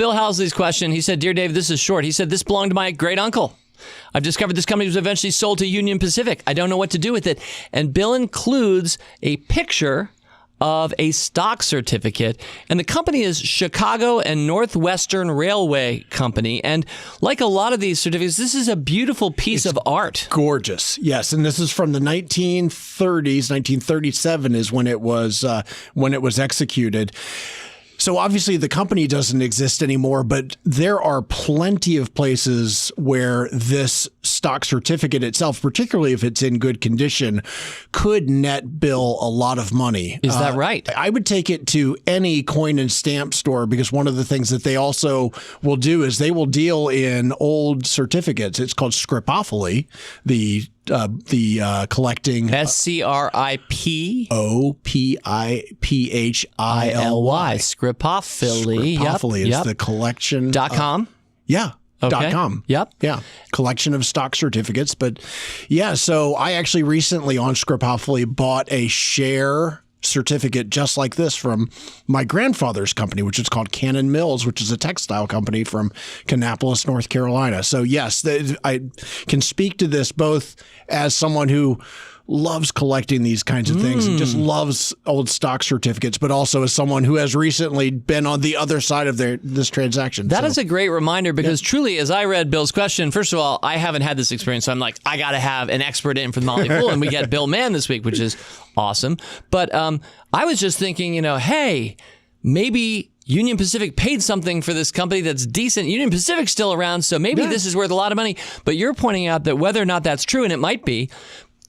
Bill Housley's question. He said, Dear Dave, this is short. He said, this belonged to my great uncle. I've discovered this company was eventually sold to Union Pacific. I don't know what to do with it. And Bill includes a picture of a stock certificate. And the company is Chicago and Northwestern Railway Company. And like a lot of these certificates, this is a beautiful piece of art. Gorgeous. Yes. And this is from the 1930s. 1937 is when it was executed. So obviously the company doesn't exist anymore, but there are plenty of places where this stock certificate itself, particularly if it's in good condition, could net Bill a lot of money. Is that right? I would take it to any coin and stamp store, because one of the things that they also will do is they will deal in old certificates. It's called scripophily, the collecting SCRIP OPIPHILY. Scripophily. Scripophily is the collection. .com? Yeah. Okay. .com. Yep. Yeah. Collection of stock certificates. But yeah, so I actually recently on Scripophily bought a share certificate just like this from my grandfather's company, which is called Cannon Mills, which is a textile company from Kannapolis, North Carolina. So yes, I can speak to this both as someone who loves collecting these kinds of things and just loves old stock certificates, but also as someone who has recently been on the other side of this transaction. That is a great reminder, because truly, as I read Bill's question, first of all, I haven't had this experience, so I'm like, I got to have an expert in for the Motley Fool, and we get Bill Mann this week, which is awesome. But I was just thinking, hey, maybe Union Pacific paid something for this company that's decent. Union Pacific's still around, so maybe this is worth a lot of money. But you're pointing out that whether or not that's true, and it might be,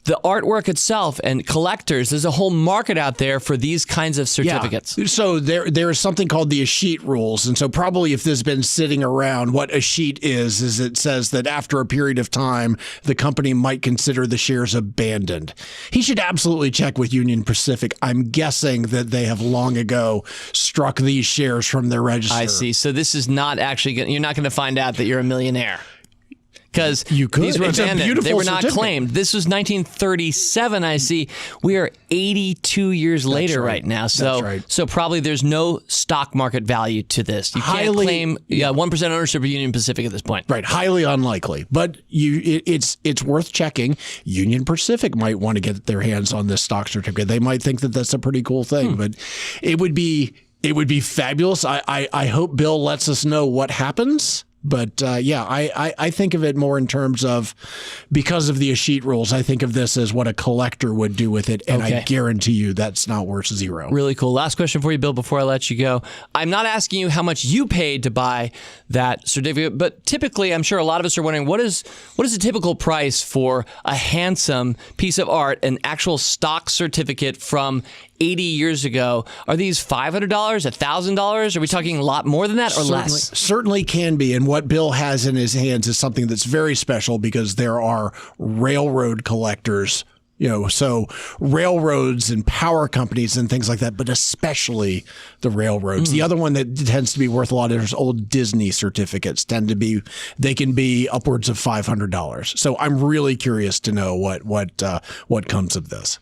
the artwork itself and collectors, there's a whole market out there for these kinds of certificates. Yeah. So there is something called the Escheat rules. And so probably if this has been sitting around, what Escheat is it says that after a period of time, the company might consider the shares abandoned. He should absolutely check with Union Pacific. I'm guessing that they have long ago struck these shares from their register. I see. So this is not actually, you're not going to find out that you're a millionaire. Because these were abandoned. They were not claimed. This was 1937, I see. We are 82 years later right now. So, so probably there's no stock market value to this. You can't claim 1% ownership of Union Pacific at this point. Right. Highly unlikely. But it's worth checking. Union Pacific might want to get their hands on this stock certificate. They might think that that's a pretty cool thing. But it would be fabulous. I hope Bill lets us know what happens. But I think of it more in terms of, because of the Escheat rules, I think of this as what a collector would do with it. And I guarantee you that's not worth zero. Really cool. Last question for you, Bill, before I let you go. I'm not asking you how much you paid to buy that certificate, but typically I'm sure a lot of us are wondering, what is the typical price for a handsome piece of art, an actual stock certificate from 80 years ago? Are these $500, $1,000? Are we talking a lot more than that or less? Certainly can be. And what Bill has in his hands is something that's very special, because there are railroad collectors, so railroads and power companies and things like that, but especially the railroads. The other one that tends to be worth a lot is old Disney certificates. They can be upwards of $500. So I'm really curious to know what comes of this.